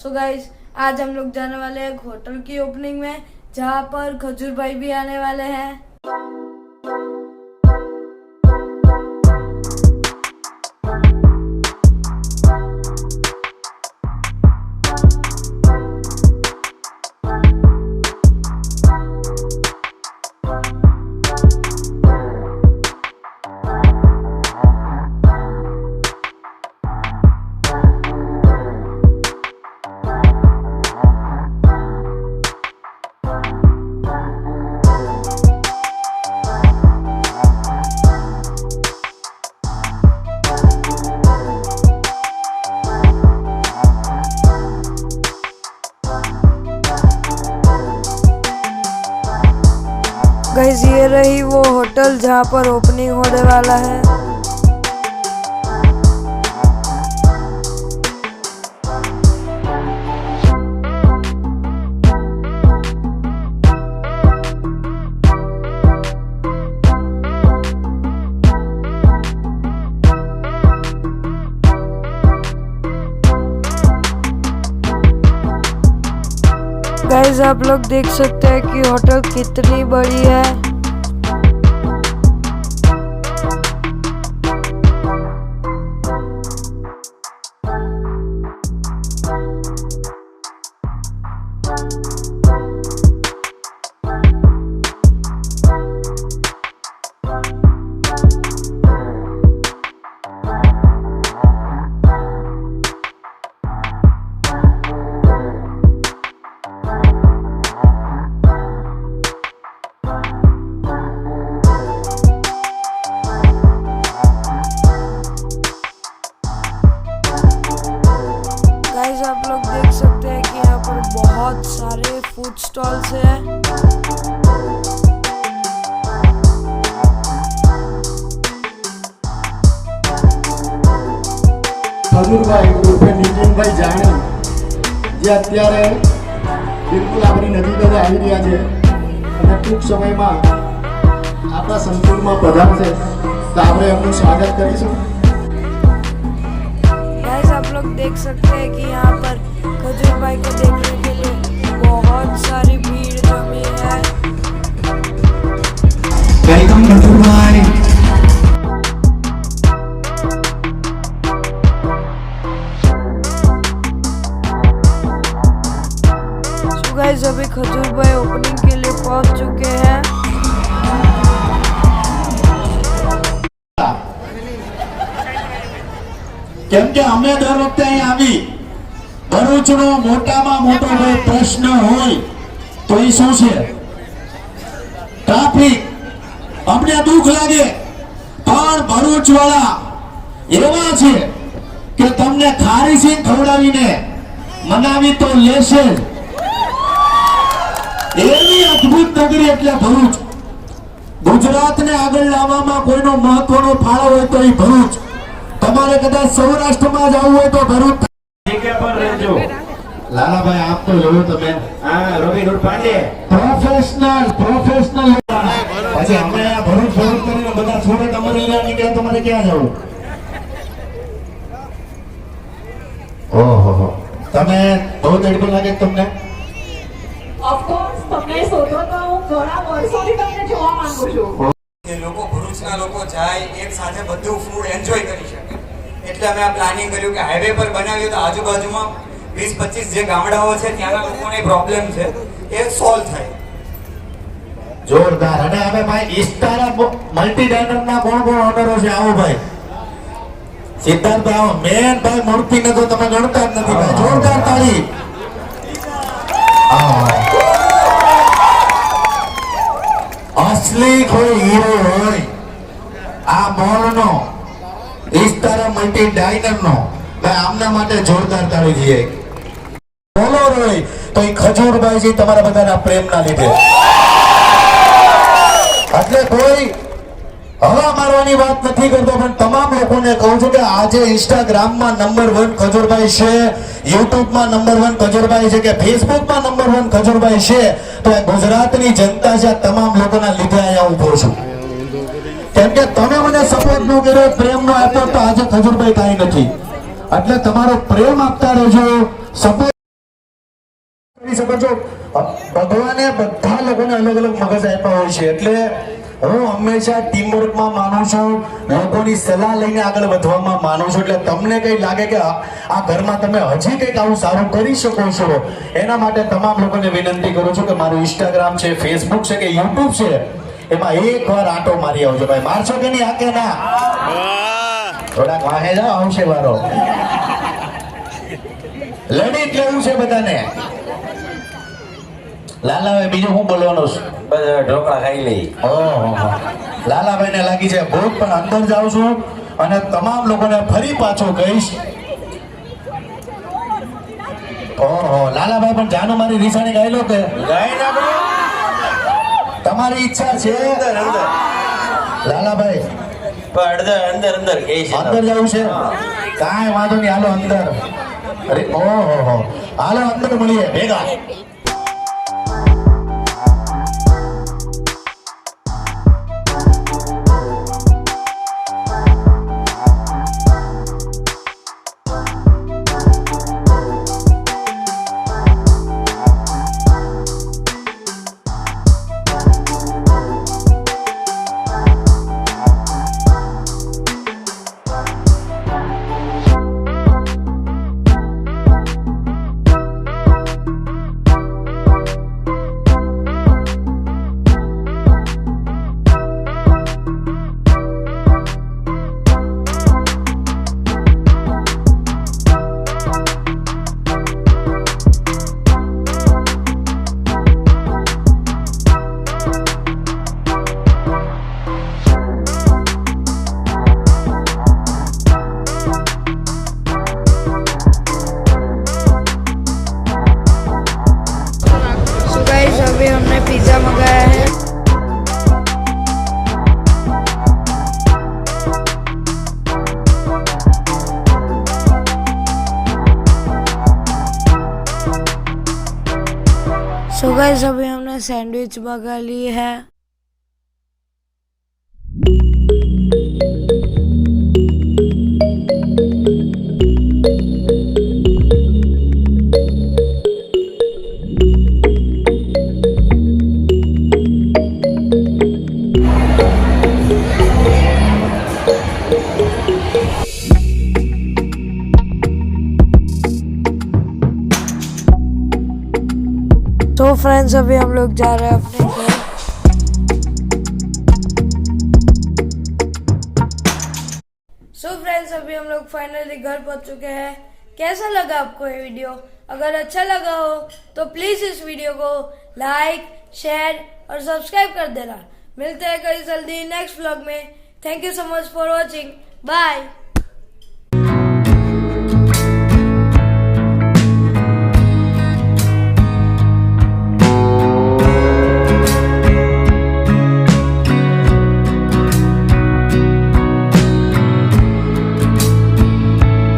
So guys आज हम लोग जाने वाले हैं एक होटल की ओपनिंग में, जहाँ पर खजूर भाई भी आने वाले हैं। गाइस ये रही वो होटल जहाँ पर ओपनिंग होने वाला है। गाइस आप लोग देख सकते हैं कि होटल कितनी बड़ी है। गाइस आप लोग देख सकते हैं कि यहाँ पर बहुत सारे फूड स्टॉल्स हैं। ખજૂરભાઈ ઉર્ફે નીતિનભાઈ જાણી જે અત્યારે બિલકુલ આપણી નજીક જ આવી રહ્યા છે અને ટૂંક સમયમાં આપણા સંકુલમાં પધારશે, તો આપણે એમનું સ્વાગત કરીશું। गाइस आप लोग देख सकते हैं कि यहाँ पर खजूर भाई को देखने के लिए बहुत सारी भीड़ जमी है। वेलकम खजूर भाई। सो गाइस अभी खजूर भाई ओपनिंग के लिए पहुंच चुके हैं। કેમ કે અમે દર વખતે અહીં આવી ભરૂચનો મોટામાં મોટો કોઈ પ્રશ્ન હોય તો એ શું છે? ટ્રાફિક। અમને દુઃખ લાગે પણ ભરૂચ વાળા એવા છે કે તમને ખારી સિંગ ખવડાવીને મનાવી તો લેશે જ। એવી અદ્ભુત નગરી એટલે ભરૂચ। ગુજરાતને આગળ લાવવામાં કોઈનો મહત્વનો ફાળો હોય તો એ ભરૂચ। તમારે કદાચ સૌરાષ્ટ્રમાં જવું હોય તો ભરૂચ જગ્યા પર રહેજો। લાલાભાઈ આપ તો જોયું તમે હા રવિ પાંડે પ્રોફેશનલ પછી અમે આ ભરૂચ કરીને બધા સુરત અમરેલી નીકળ્યા, તમારે ક્યાં જવું? ઓહો તમે બહુ તડકો લાગે તમને? ઓફકોર્સ તમને શોધો તો હું ઘણા વર્ષોથી તમને જોવા માંગુ છું કે લોકો ભરૂચના લોકો જાય એક સાથે બધું ફૂડ એન્જોય કરી શકે, એટલે અમે આ પ્લાનિંગ કર્યું કે હાઈવે પર બનાવ્યું તો આજુબાજુમાં 20-25 જે ગામડાઓ છે ત્યાંના લોકોને પ્રોબ્લેમ છે એ સોલ્વ થાય। જોરદાર। અને હવે ભાઈ ઇસ્ટારા મલ્ટી ડાયનર ના કોણ કોણ ઓર્ડરો છે? આવો ભાઈ સિદ્ધાર્થ ભાઈ આવો। મેન ભાઈ મૂર્તિ ને તો તમે ગણતા જ નથી ભાઈ, જોરદાર તાળી। असली कोई हीरो होय आ मॉल नो इस्तारा मल्टी डाइनर नो भाई आमना माटे जोरदार ताળી દીએ। બોલો રોય તો એ ખજૂરભાઈજી તમારા બધાના પ્રેમના લીધે। એટલે કોઈ હવા મારવાની વાત નથી કરતો, પણ તમામ લોકોને કહું છું કે આજે ઇન્સ્ટાગ્રામમાં નંબર 1 ખજૂરભાઈ છે, યુટ્યુબમાં નંબર 1 ખજૂરભાઈ છે કે ફેસબુકમાં નંબર 1 ખજૂરભાઈ છે, તો એ ગુજરાતની જનતા છે તમામ લોકોના લીધે અહીંયા ઊભો છું। કેમ કે તમે મને સપોર્ટ નો કર્યો, પ્રેમ નો આપ્યો, તો આજે ખજૂરભાઈ કાંઈ નથી। એટલે તમારો પ્રેમ આપતા રહેજો, સપોર્ટ કરી શકો છો. ભગવાને બધા લોકોને અલગ અલગ મગજ આપ્યા હોય છે, એટલે હું હંમેશા ટીમવર્કમાં માનું છું, લોકોની સલાહ લઈને આગળ વધવામાં માનું છું. એટલે તમને કઈ લાગે કે આ ઘરમાં તમે હજી કંઈક આવું સારું કરી શકો છો, એના માટે તમામ લોકોને વિનંતી કરું છું કે મારું ઇન્સ્ટાગ્રામ છે, ફેસબુક છે કે યુટ્યુબ છે, એમાં એકવાર આંટો મારી આવજો. ભાઈ મારશો કે નહીં? આકે ના થોડાક વાહે જાઓ, આવશે વારો. લડી જ લેવું છે બધાને. લાલાભાઈ બીજું હું બોલવાનું છું? બસ હવે ઢોકળા ખાઈ લઈ. ઓહો, લાલાભાઈ ને લાગી છે ભૂખ, પણ અંદર જાઉં છું અને તમામ લોકોને ફરી પાછો કહીશ. ઓહો, લાલાભાઈ પણ જાનો મારી રીસાણી ગાઈ લો કે ગાઈ નાખો. તમારી ઈચ્છા છે? અંદર લાલાભાઈ પણ અંદર અંદર કહે છે. અંદર જવું છે? કાંઈ વાંધો નહીં, હાલો અંદર. અરે ઓહો, હાલો અંદર મળીએ ભેગા. अभी हमने पिज़्ज़ा मंगाया है। सो गाइस अभी हमने सैंडविच मंगा ली है। तो फ्रेंड्स अभी हम लोग जा रहे हैं अपने घर। सो फ्रेंड्स अभी हम लोग फाइनली घर पहुंच चुके हैं। कैसा लगा आपको ये वीडियो? अगर अच्छा लगा हो तो प्लीज इस वीडियो को लाइक, शेयर और सब्सक्राइब कर देना। मिलते हैं कल जल्दी नेक्स्ट व्लॉग में। Thank you so much for watching. Bye.